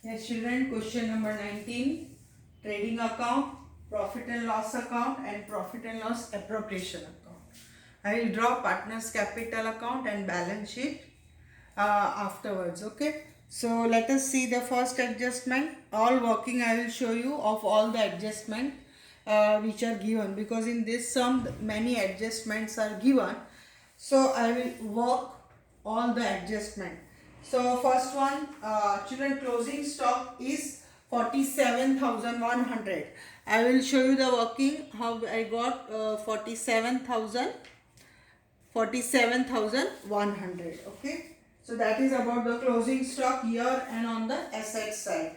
Yes, children, question number 19. Trading account, profit and loss account and profit and loss appropriation account. I will draw partners capital account and balance sheet afterwards. Okay. So let us see the first adjustment. All working I will show you of all the adjustment which are given, because in this sum many adjustments are given. So I will work all the adjustment. So first one, children, closing stock is 47,100. I will show you the working how I got 47,100. Okay. So that is about the closing stock here and on the asset side.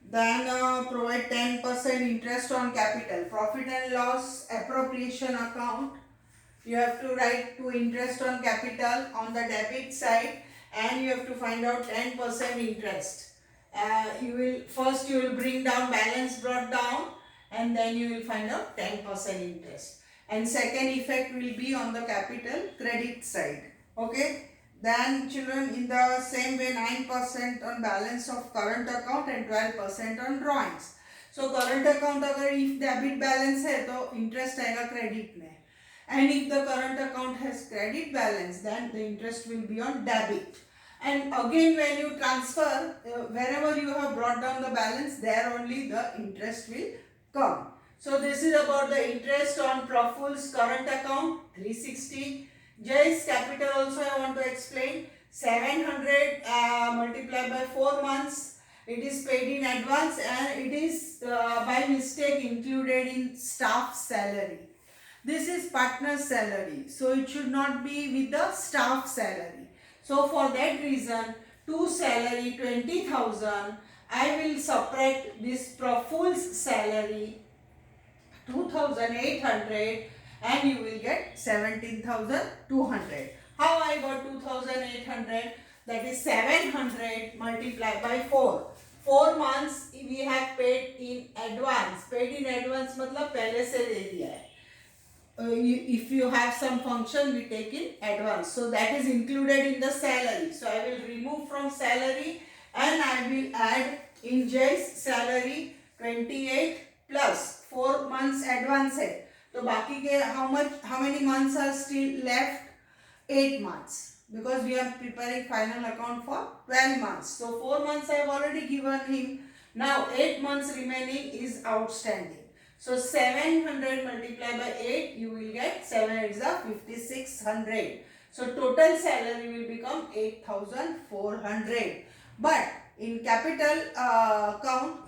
Then provide 10% interest on capital. Profit and loss appropriation account. You have to write to interest on capital on the debit side, and you have to find out 10% interest. You will bring down balance brought down, and then you will find out 10% interest. And second effect will be on the capital credit side. Okay. Then children, in the same way, 9% on balance of current account and 12% on drawings. So current account अगर if debit balance है तो interest आएगा credit में. And if the current account has credit balance, then the interest will be on debit. And again, when you transfer, wherever you have brought down the balance, there only the interest will come. So this is about the interest on Proful's current account, 360. Jay's capital also I want to explain. 700 multiplied by 4 months. It is paid in advance, and it is by mistake included in staff salary. This is partner's salary, so it should not be with the staff salary. So for that reason, to salary 20,000, I will subtract this Proful's salary 2,800, and you will get 17,200. How I got 2,800? That is 700 multiplied by 4. 4 months we have paid in advance. Paid in advance मतलब पहले से दे दिया है. If you have some function, we take in advance. So that is included in the salary. So I will remove from salary, and I will add in Jay's salary 28 plus 4 months advance है. तो बाकी के how many months are still left? 8 months, because we are preparing final account for 12 months. So 4 months I have already given him. Now 8 months remaining is outstanding. So 700 multiplied by 8, you will get 7 is 5,600. So total salary will become 8,400. But in capital account,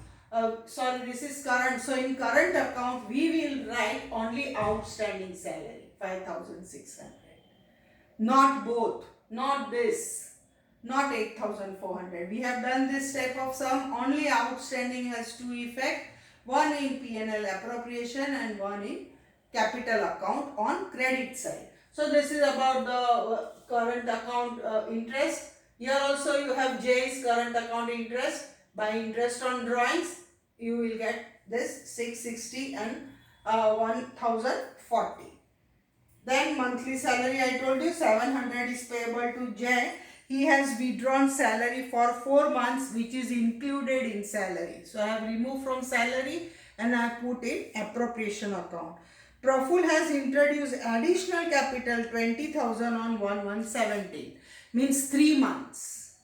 this is current. So in current account, we will write only outstanding salary, 5,600. Not both, not this, not 8,400. We have done this type of sum. Only outstanding has two effects. One in P&L appropriation and one in capital account on credit side. So this is about the current account interest. Here also you have J's current account interest. By interest on drawings, you will get this 660 and 1,040. Then monthly salary, I told you 700 is payable to J. He has withdrawn salary for 4 months, which is included in salary. So I have removed from salary and I have put in appropriation account. Proful has introduced additional capital 20,000 on 1/1/17. Means 3 months.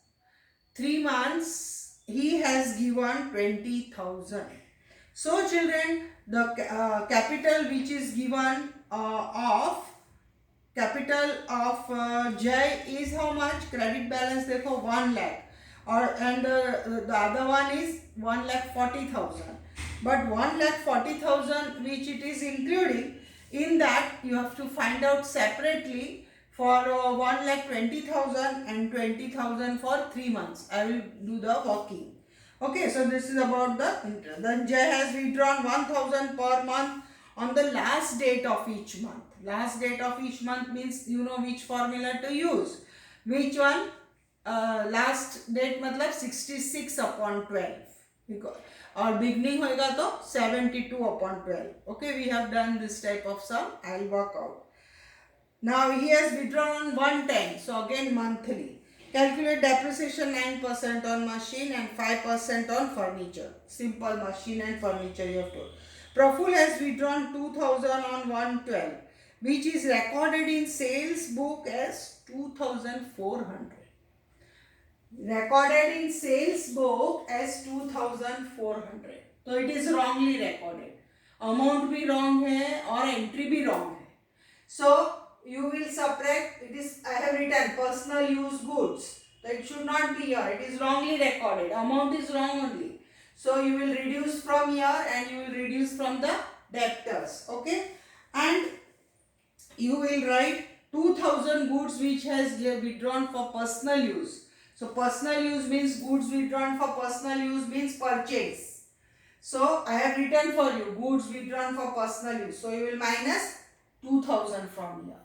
3 months he has given 20,000. So children, the capital which is given of capital of J is how much? Credit balance देखो 1 lakh, and the other one is 1,40,000. But 1,40,000 which it is including, in that you have to find out separately for 1,20,000 and 20,000 for 3 months. I will do the working. Okay, so this is about the interest. Then J has withdrawn 1,000 per month on the last date of each month. Last date of each month means you know which formula to use. Which one? Last date मतलब 66 upon 12. Because, और beginning होगा तो 72 upon 12. Okay, we have done this type of sum. I'll work out. Now he has withdrawn 110. So again monthly. Calculate depreciation 9% on machine and 5% on furniture. Simple machine and furniture you have to. Praful has withdrawn 2000 on 112, which is recorded in sales book as 2400. Recorded in sales book as 2400. So it is wrongly recorded. Amount भी wrong है और entry भी wrong है. So you will subtract. It is, I have written personal use goods. So it should not be here. It is wrongly recorded. Amount is wrong only. So you will reduce from here and you will reduce from the debtors. Okay. And you will write 2000 goods which has withdrawn for personal use. So personal use means goods withdrawn for personal use means purchase. So I have written for you goods withdrawn for personal use. So you will minus 2000 from here.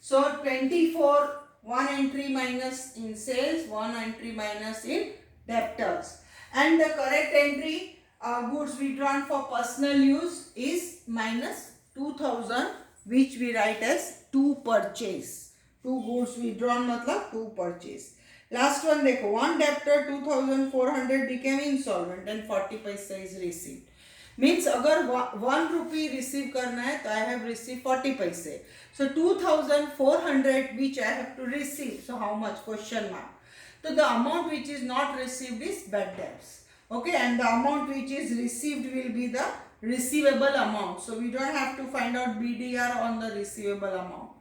So 24, one entry minus in sales, one entry minus in debtors. And the correct entry, goods withdrawn for personal use is minus 2000, which we write as to purchase. Two goods withdrawn matlab to purchase. Last one देखो, one debtor 2400 became insolvent and 40 paisa is received. Means अगर 1 rupee receive करना है तो I have received 40 paise. So 2400 which I have to receive. So how much? Question mark. So the amount which is not received is bad debts. Okay, and the amount which is received will be the receivable amount. So we don't have to find out BDR on the receivable amount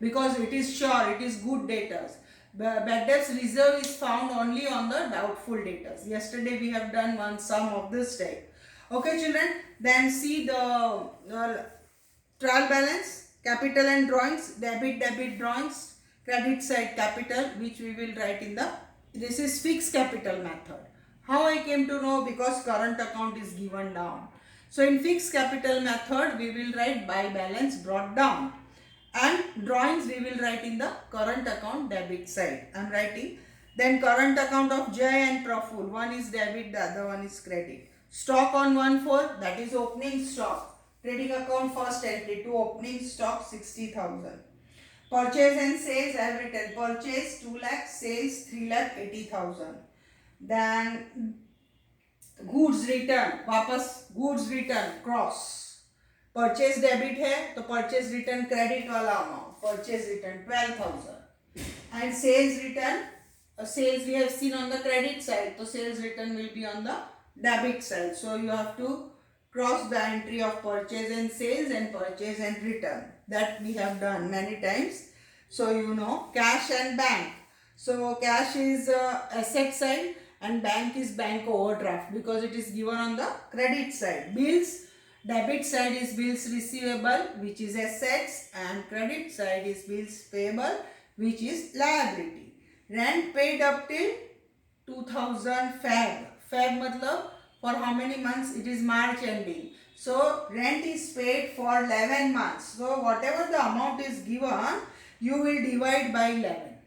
because it is sure, it is good debtors. The bad debts reserve is found only on the doubtful debtors. Yesterday we have done one sum of this type. Okay children, then see the trial balance, capital and drawings, debit drawings, credit side capital, which we will write in the, this is fixed capital method. How I came to know? Because current account is given down. So in fixed capital method we will write by balance brought down. And drawings we will write in the current account debit side. I am writing. Then current account of Jay and Praful. One is debit, the other one is credit. Stock on 1/4, that is opening stock. Trading account first entry to opening stock 60,000. Purchase and sales I have written. Purchase 2 lakh, sales 3,80,000. Then goods return, वापस goods return cross. Purchase debit है तो purchase return credit वाला amount, purchase return 12,000 and sales return, sales we have seen on the credit side, तो sales return will be on the debit side. So you have to cross the entry of purchase and sales and purchase and return. That we have done many times. So you know cash and bank. So cash is asset side and bank is bank overdraft because it is given on the credit side. Bills, debit side is bills receivable which is assets and credit side is bills payable which is liability. Rent paid up till 2000 Feb. Feb matlab for how many months? It is March ending. So rent is paid for 11 months. So whatever the amount is given, you will divide by 11.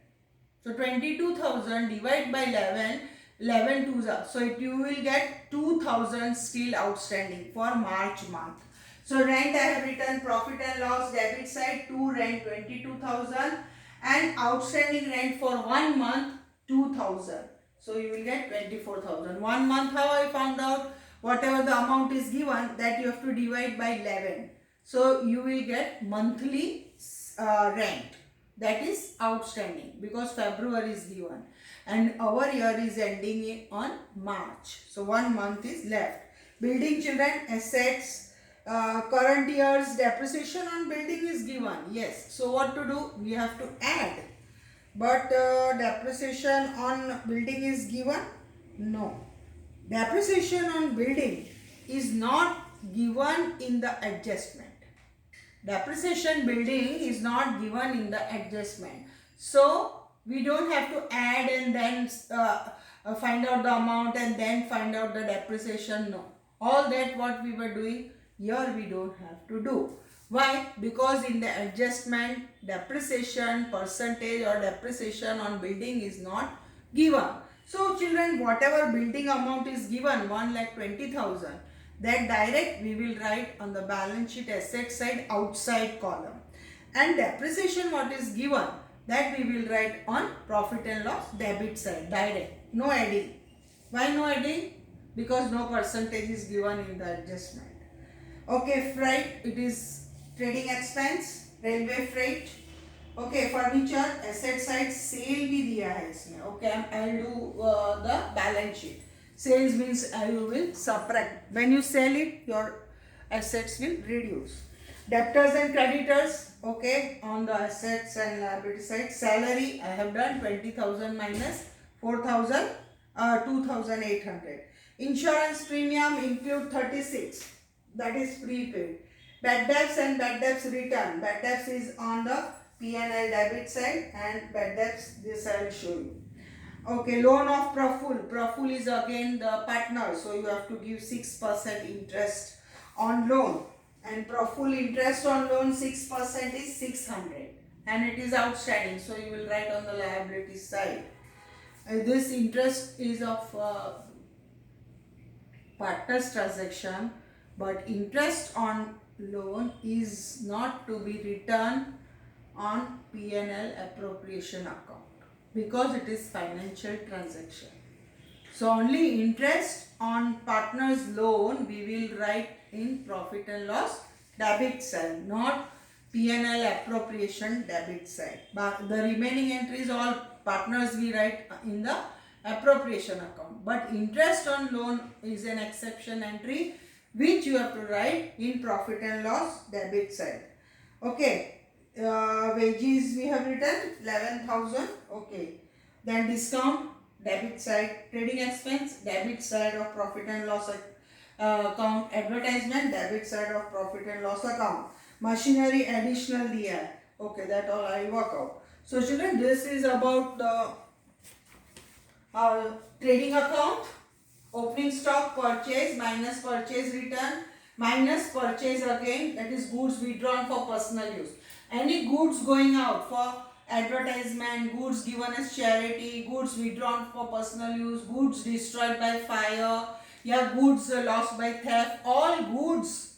So 22,000 divided by 11. 11 twos are. So you will get 2,000 still outstanding for March month. So rent I have written profit and loss debit side to rent 22,000 and outstanding rent for 1 month 2,000. So you will get 24,000. 1 month how I found out? Whatever the amount is given that you have to divide by 11. So you will get monthly rent that is outstanding because February is given. And our year is ending on March. So 1 month is left. Building children, assets, current year's depreciation on building is given. Yes. So what to do? We have to add. But depreciation on building is given? No. Depreciation on building is not given in the adjustment. Depreciation building is not given in the adjustment. So we don't have to add and then find out the amount and then find out the depreciation. No. All that what we were doing, here we don't have to do. Why? Because in the adjustment, depreciation percentage or depreciation on building is not given. So children, whatever building amount is given, 1,20,000, that direct we will write on the balance sheet asset side outside column. And depreciation what is given, that we will write on profit and loss debit side direct, no adding. Why no adding? Because no percentage is given in the adjustment. Okay, freight, it is trading expense, railway freight. Okay, furniture asset side sale भी दिया है इसमें. Okay, I'll do the balance sheet. Sales means you will subtract. When you sell it, your assets will reduce. Debtors and creditors. Okay, on the assets and liability side, salary I have done 20,000 minus 4,000, 2,800. Insurance premium include 36. That is prepaid. Bad debts and bad debts return. Bad debts is on the P&L debit side and bad debts, this I will show you. Okay, loan of Praful. Praful is again the partner, so you have to give 6% interest on loan. And Praful interest on loan 6% is 600 and it is outstanding, so you will write on the liability side. This interest is of partner's transaction, but interest on loan is not to be returned on P&L appropriation account because it is financial transaction. So only interest on partner's loan we will write in profit and loss debit side, not P&L appropriation debit side. But the remaining entries all partners we write in the appropriation account. But interest on loan is an exception entry which you have to write in profit and loss debit side. Okay. Wages we have written 11,000. Okay, then discount debit side, trading expense debit side of profit and loss account, advertisement debit side of profit and loss account, machinery additional दिया है. Okay, that all I work out. So children, this is about the trading account. Opening stock purchase minus purchase return minus purchase again, that is goods withdrawn for personal use. Any goods going out for advertisement, goods given as charity, goods withdrawn for personal use, goods destroyed by fire, yeah, goods lost by theft, all goods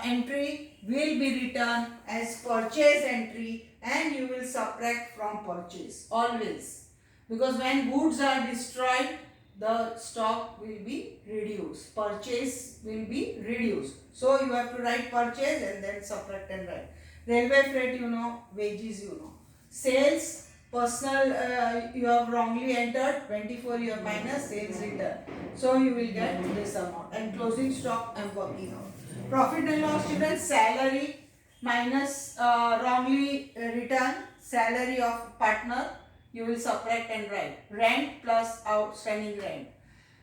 entry will be written as purchase entry and you will subtract from purchase always. Because when goods are destroyed, the stock will be reduced, purchase will be reduced. So you have to write purchase and then subtract and write. Railway freight you know, wages you know. Sales, personal you have wrongly entered, 24 you have minus, sales return. So you will get this amount. And closing stock I am working out. Profit and loss children, salary minus wrongly return, salary of partner, you will subtract and write. Rent plus outstanding rent.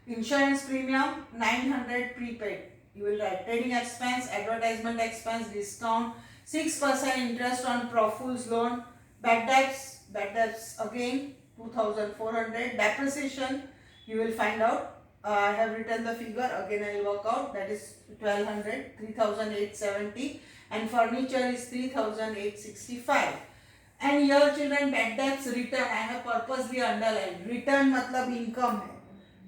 Insurance premium 900 prepaid, you will write. Trading expense, advertisement expense, discount, 6% interest on Proful's loan. Bad debts again 2,400. Depreciation you will find out. I have written the figure, again I will work out, that is 1200, 3,870 and furniture is 3,865. And here children, bad debts return I have purposely underlined. Return matlab income hai.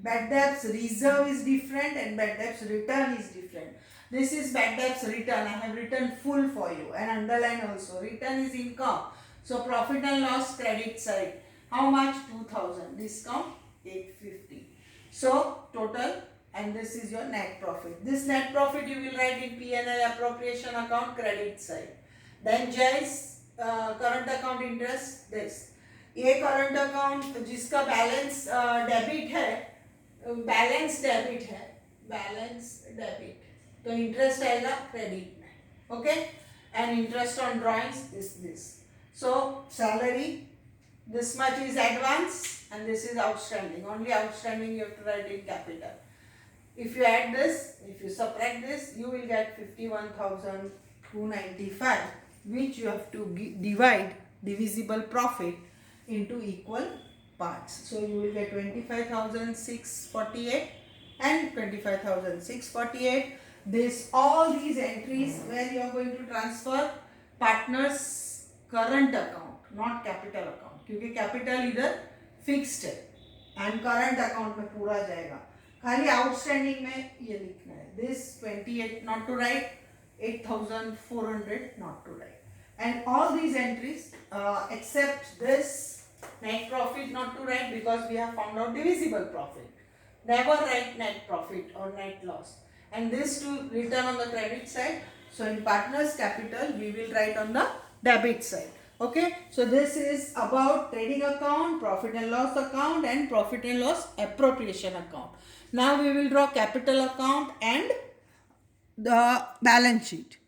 Bad debts reserve is different and bad debts return is different. This is bad debts return. I have written full for you and underline also. Return is income. So profit and loss credit side. How much? 2,000. Discount 850. So total, and this is your net profit. This net profit you will write in P&L appropriation account credit side. Then JIS current account interest this. ये current account जिसका balance debit है, balance debit है, balance debit. तो interest आएगा credit में. Okay? And interest on drawings is this. So salary, this much is advance and this is outstanding. Only outstanding you have to write in capital. If you add this, if you subtract this, you will get 51,295, which you have to divide divisible profit into equal parts. So you will get 25,648 and 25,648. This all these entries where you are going to transfer partners current account, not capital account, क्योंकि capital इधर fixed है and current account में पूरा जाएगा. खाली outstanding में ये लिखना है. This 28 not to write, 8,400 not to write. and all these entries except this net profit not to write because we have found out divisible profit. Never write net profit or net loss. And this to return on the credit side. So in partners capital we will write on the debit side. Okay, so this is about trading account, profit and loss account and profit and loss appropriation account. Now we will draw capital account and the balance sheet.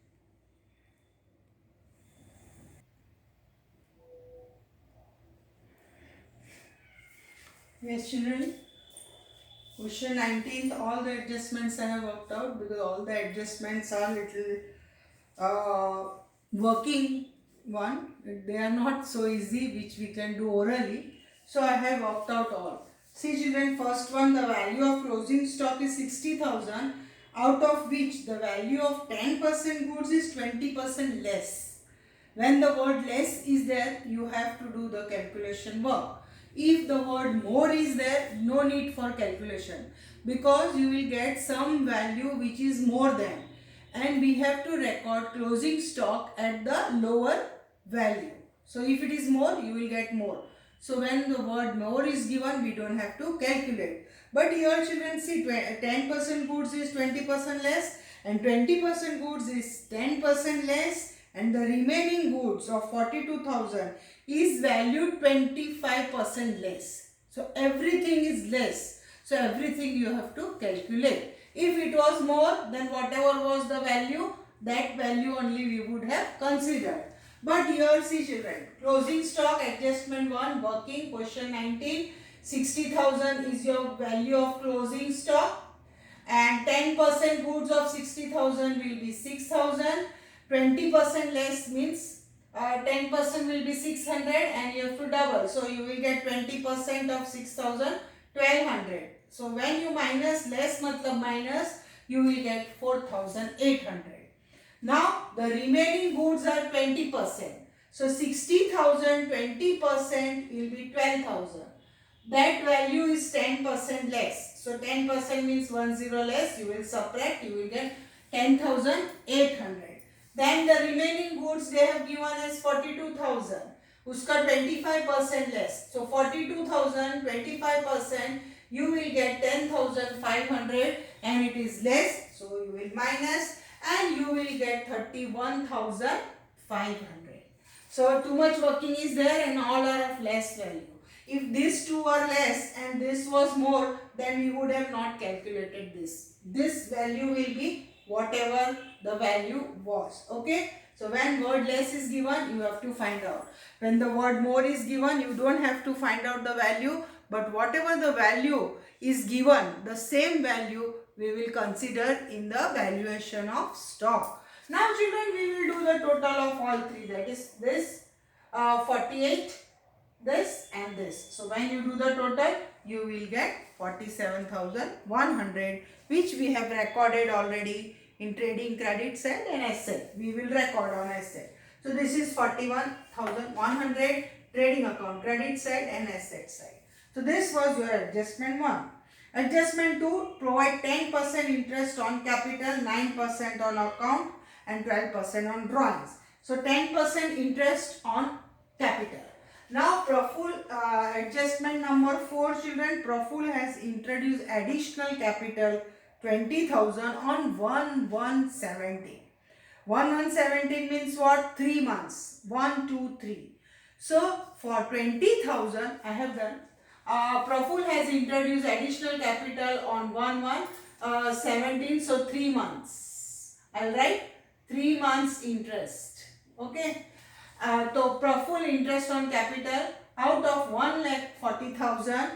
Yes, children. Question 19th, all the adjustments I have worked out because all the adjustments are little working one. They are not so easy which we can do orally. So I have worked out all. See children, first one, the value of closing stock is 60,000, out of which the value of 10% goods is 20% less. When the word less is there, you have to do the calculation work. If the word more is there, no need for calculation because you will get some value which is more than, and we have to record closing stock at the lower value. So if it is more, you will get more. So when the word more is given, we don't have to calculate. But here children see 10% goods is 20% less and 20% goods is 10% less, and the remaining goods of 42,000 is valued 25% less. So everything is less. So everything you have to calculate. If it was more, then whatever was the value, that value only we would have considered. But here see children, closing stock adjustment 1 working, question 19, 60,000 is your value of closing stock and 10% goods of 60,000 will be 6,000. 20% less means 10% will be 600 and you have to double. So you will get 20% of 6,000, 1200. So when you minus less matlab minus, you will get 4,800. Now the remaining goods are 20%. So 60,000, 20% will be 12,000. That value is 10% less. So 10% means 10 less. You will subtract, you will get 10,800. Then the remaining goods they have given as 42,000. Uska 25% less. So 42,000, 25%, you will get 10,500 and it is less. So you will minus and you will get 31,500. So too much working is there and all are of less value. If these two are less and this was more, then we would have not calculated this. This value will be whatever the value was. Okay. So when word less is given, you have to find out. When the word more is given, you don't have to find out the value. But whatever the value is given, the same value we will consider in the valuation of stock. Now children, we will do the total of all three. That is this 48, this and this. So when you do the total, you will get 47,100, which we have recorded already in trading credit side and asset. We will record on asset. So this is 41,100 trading account credit side and asset side. So this was your adjustment 1. Adjustment 2, provide 10% interest on capital, 9% on account and 12% on drawings. So 10% interest on capital. Now Praful, adjustment number 4 children, Praful has introduced additional capital 20,000 on 1/1/17. 1/1/17 means what? 3 months. 1, 2, 3. So for 20,000 I have done. Praful has introduced additional capital on 1/1/17. So 3 months. I'll write 3 months interest. Okay. So Praful interest on capital out of 1,40,000.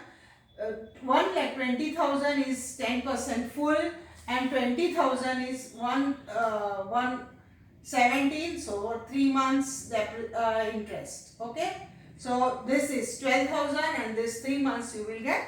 1,20,000 is 10% full and 20,000 is 1/1/17. So 3 months interest. Okay. So this is 12,000 and this 3 months you will get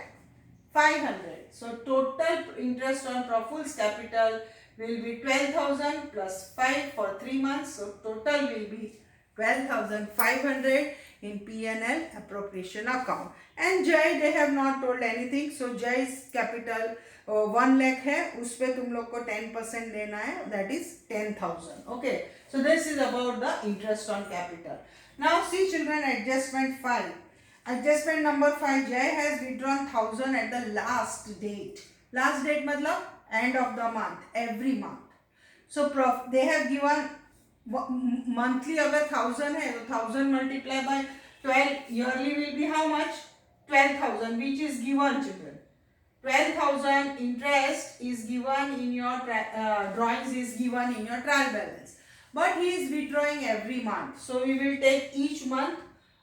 500. So total interest on Praful's capital will be 12,000 plus 5 for 3 months. So total will be 12,500 in P&L appropriation account. And Jai, they have not told anything. So Jai's capital 1 lakh है, उस पे तुम लोग को 10% देना है, that is 10,000. Okay. So this is about the interest on capital. Now see children, adjustment 5. Adjustment number 5, Jai has withdrawn 1,000 at the last date. Last date matlab end of the month, every month. So they have given monthly अगर 1,000 है तो 1,000 multiply by 12 yearly will be how much? 12,000, which is given children. 12,000 interest is given in your drawings, is given in your trial balance. But he is withdrawing every month. So we will take each month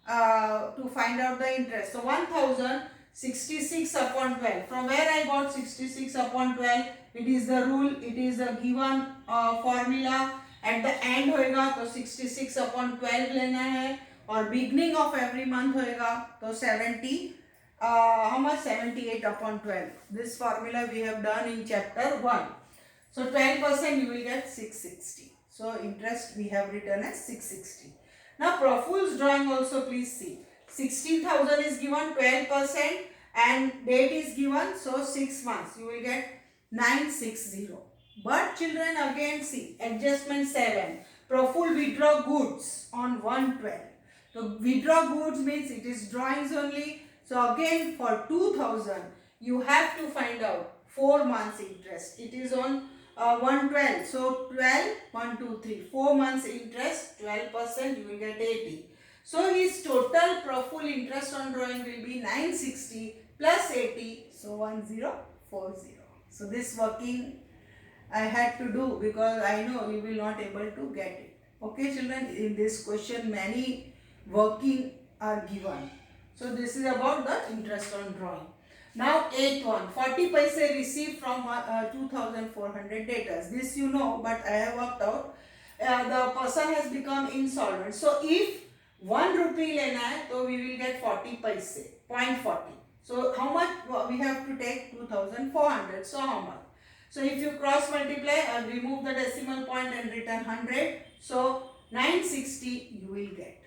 to find out the interest. So 1,066 upon 12. From where I got 66 upon 12? It is the rule, it is the given formula. At the end होएगा तो 66 upon 12 लेना है, और beginning of every month होएगा तो 70 how much? 78 upon 12. This formula we have done in chapter 1. So 12% you will get 660. So interest we have written as 660. Now Praful's drawing also please see. 16,000 is given, 12% and date is given, so 6 months you will get 960. But children again see adjustment 7. Praful withdraw goods on 112. So withdraw goods means it is drawings only. So again for 2,000 you have to find out 4 months interest. It is on 112. So 12, 1, 2, 3, 4 months interest, 12% you will get 80. So his total Praful interest on drawing will be 960 plus 80. So 1040. So this working I had to do because I know you will not able to get it. Okay children, in this question many working are given. So this is about the interest on drawing. Now 8th one, 40 paise received from 2,400 debtors. This you know, but I have worked out. The person has become insolvent. So if 1 rupee lena hai, so we will get 40 paise, 0.40. So how much we have to take? 2,400. So how much? So if you cross multiply, remove the decimal point and return 100. So 960 you will get.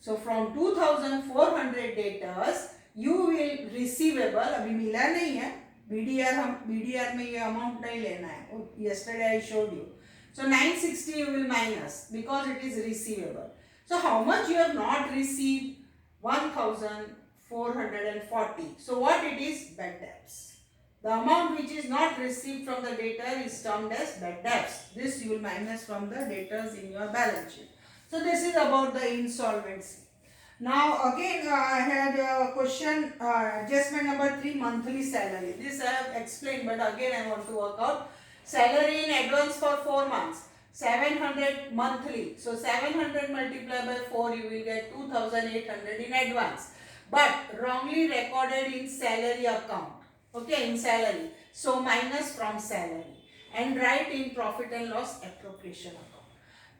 So from 2,400 debtors, you will receivable. अभी मिला नहीं है. BDR में ये amount नहीं लेना है. Yesterday I showed you. So 960 you will minus because it is receivable. So how much you have not received? 1,440. So what it is? Bad debts. The amount which is not received from the debtor is termed as bad debts. This you will minus from the debtors in your balance sheet. So this is about the insolvency. Now again I had a question, adjustment number 3, monthly salary. This I have explained, but again I want to work out. Salary in advance for 4 months. 700 monthly. So 700 multiplied by 4 you will get 2,800 in advance. But wrongly recorded in salary account. Okay, in salary. So minus from salary. And write in profit and loss appropriation account.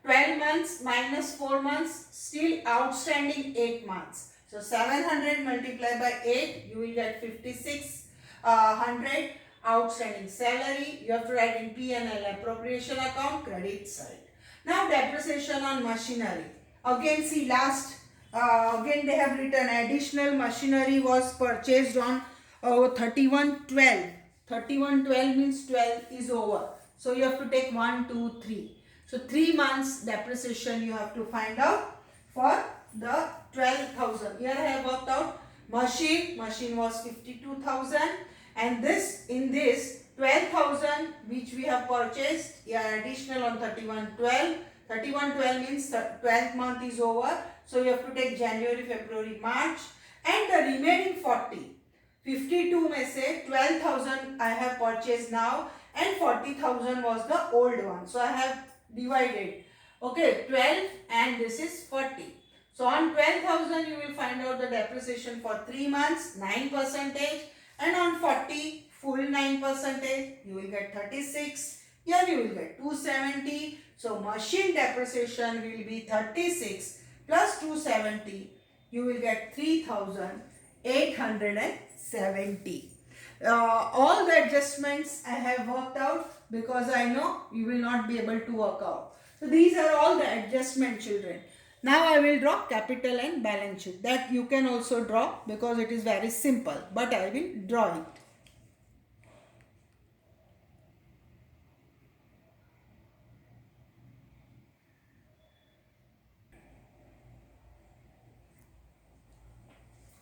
12 months minus 4 months, still outstanding 8 months. So 700 multiplied by 8, you will get 5600 outstanding salary. You have to write in P&L appropriation account, credit side. Now depreciation on machinery. Again see last, again they have written additional machinery was purchased on 31/12. 31/12 means 12 is over. So you have to take 1, 2, 3. So 3 months depreciation you have to find out for the 12,000. Here I have worked out machine was 52,000, and this in this 12,000 which we have purchased, additional on 31/12. 31/12 means the 12th month is over. So you have to take January, February, March, and the remaining 40. 52 में से 12,000 I have purchased now and 40,000 was the old one. So I have divided. Okay, 12 and this is 40. So on 12,000 you will find out the depreciation for 3 months, 9%, and on 40 full 9%, you will get 36. Here you will get 270. So machine depreciation will be 36 plus 270. You will get 3,870. All the adjustments I have worked out because I know you will not be able to work out. So these are all the adjustment, children. Now I will draw capital and balance sheet. That you can also draw because it is very simple, but I will draw it.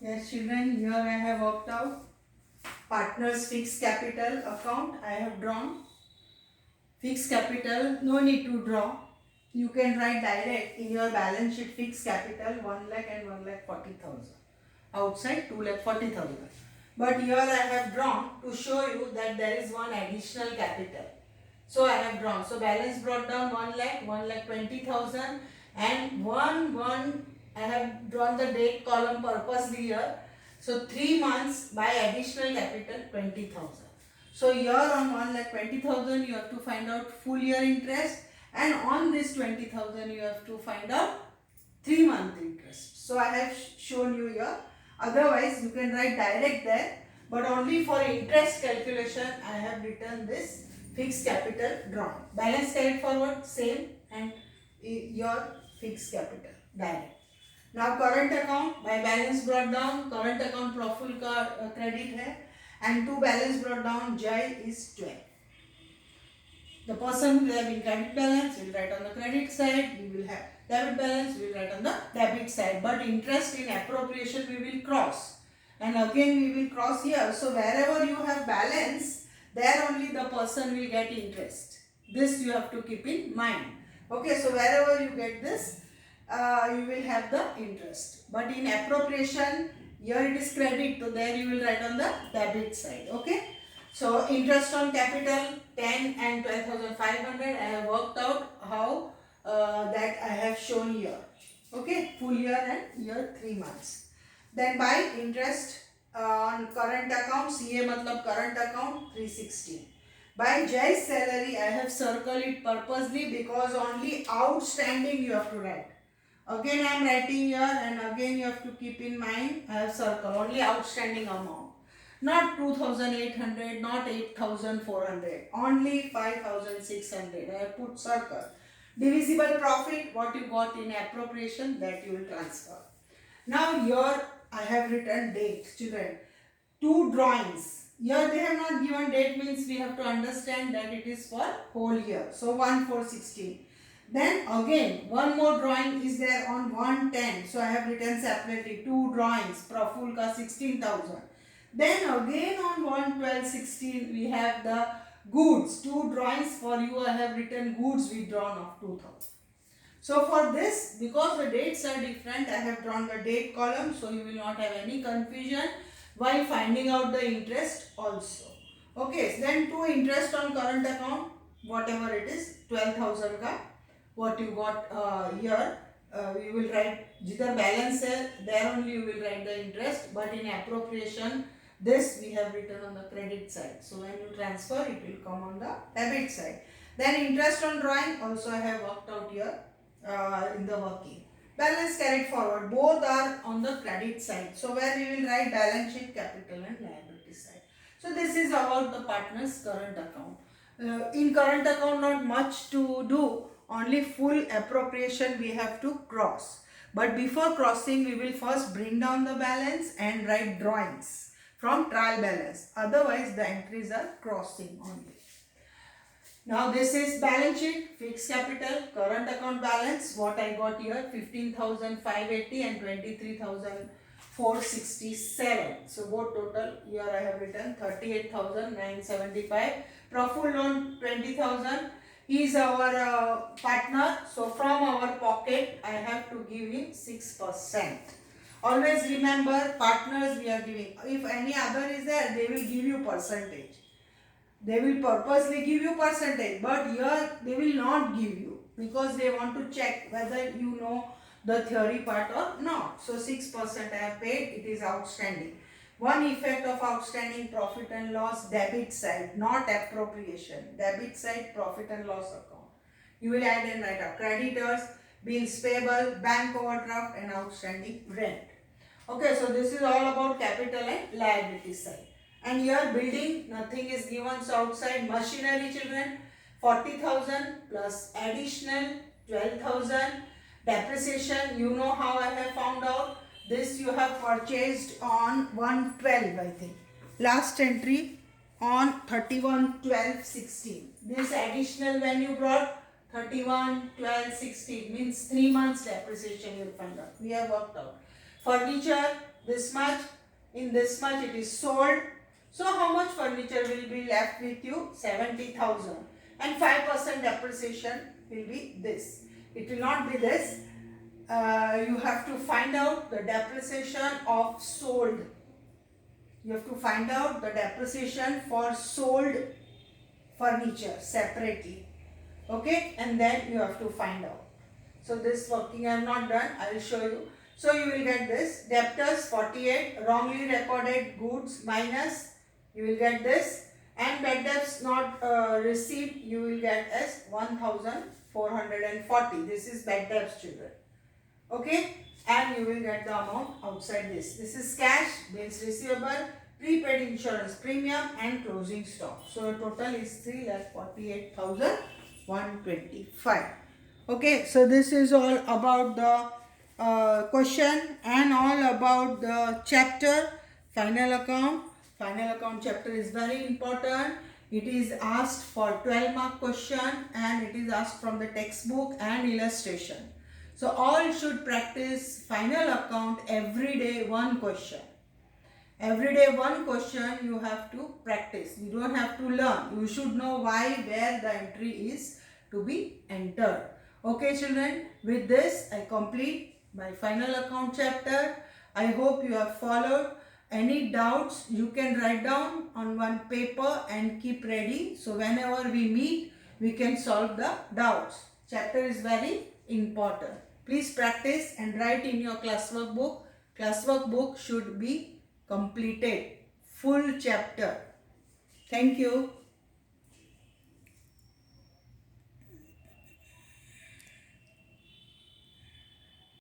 Yes, children, here I have worked out partners fixed capital account. I have drawn fixed capital, no need to draw. You can write direct in your balance sheet fixed capital 1 lakh and 1,40,000. Outside 2,40,000. But here I have drawn to show you that there is one additional capital. So I have drawn. So balance brought down 1 lakh, 1,20,000 and 1 I have drawn the date column purposely here. So 3 months by additional capital 20,000. So here on 1,20,000 you have to find out full year interest, and on this 20,000 you have to find out 3-month interest. So I have shown you here. Otherwise you can write direct there, but only for interest calculation I have written this fixed capital drawn. Balance carried forward same, and your fixed capital direct. Now current account by balance brought down, current account profit credit hai, and to balance brought down Jai is 12. The person who having credit balance will write on the credit side, we will have debit balance, we will write on the debit side, but interest in appropriation we will cross, and again we will cross here. So wherever you have balance, there only the person will get interest. This you have to keep in mind. Okay, so wherever you get this, you will have the interest. But in appropriation, here it is credit, so there you will write on the debit side. Okay. So interest on capital 10 and 12,500. I have worked out how that I have shown here. Okay, full year and year 3 months. Then by interest on current account, CA matlab current account 360. By Jai's salary, I have circled it purposely because only outstanding you have to write. Again I am writing here, and again you have to keep in mind I have circled only outstanding amount. Not 2,800, not 8,400, only 5,600. I have put circle. Divisible profit, what you got in appropriation, that you will transfer. Now here I have written date, children. 2 drawings. Here they have not given date, means we have to understand that it is for whole year. So 1/4/16. Then again one more drawing is there on 1/10. So I have written separately 2 drawings. Praful ka 16,000. Then again on 1/12/16 we have the goods. 2 drawings for you. I have written goods withdrawn of 2,000. So for this, because the dates are different, I have drawn the date column, so you will not have any confusion while finding out the interest also. Okay, then to interest on current account, whatever it is, 12,000 ka, what you got here, you will write jidhar balance hai, there only you will write the interest, but in appropriation, this we have written on the credit side. So when you transfer, it will come on the debit side. Then interest on drawing, also I have worked out here in the working. Balance carried forward, both are on the credit side. So where we will write balance sheet, capital and liability side. So this is about the partner's current account. In current account, not much to do, only full appropriation we have to cross. But before crossing, we will first bring down the balance and write drawings from trial balance. Otherwise, the entries are crossing only. Now this is balance sheet, fixed capital, current account balance. What I got here, 15,580 and 23,467. So both total here I have written 38,975. Praful loan 20,000. He is our partner. So from our pocket I have to give him 6%. Always remember, partners we are giving. If any other is there, they will give you percentage. They will purposely give you percentage, but here they will not give you because they want to check whether you know the theory part or not. So 6% I have paid, it is outstanding. One effect of outstanding profit and loss, debit side, not appropriation. Debit side, profit and loss account. You will add and write up creditors, bills payable, bank overdraft and outstanding rent. Okay, so this is all about capital and liability side. And here building, nothing is given. So outside machinery, children, 40,000 plus additional 12,000. Depreciation, you know how I have found out. This you have purchased on 1/12, I think. Last entry on 31/12/16. This additional when you brought 31/12/16 means 3 months depreciation you will find out. We have worked out. Furniture, this much. In this much it is sold. So how much furniture will be left with you? 70,000. And 5% depreciation will be this. It will not be this. You have to find out the depreciation of sold. You have to find out the depreciation for sold furniture separately. Okay, and then you have to find out. So this working I have not done. I will show you. So you will get this. Debtors 48, wrongly recorded goods minus. You will get this. And bad debts not received, you will get as 1,440. This is bad debts, children. Okay, and you will get the amount outside this. This is cash, bills receivable, prepaid insurance premium, and closing stock. So total is 3,48,125. Okay, so this is all about the question and all about the chapter final account. Final account chapter is very important. It is asked for 12-mark question and it is asked from the textbook and illustration. So all should practice final account every day one question. Every day one question you have to practice. You don't have to learn. You should know why, where the entry is to be entered. Okay children, with this I complete my final account chapter. I hope you have followed. Any doubts you can write down on one paper and keep ready. So whenever we meet, we can solve the doubts. Chapter is very important. Please practice and write in your classwork book. Classwork book should be completed. Full chapter. Thank you.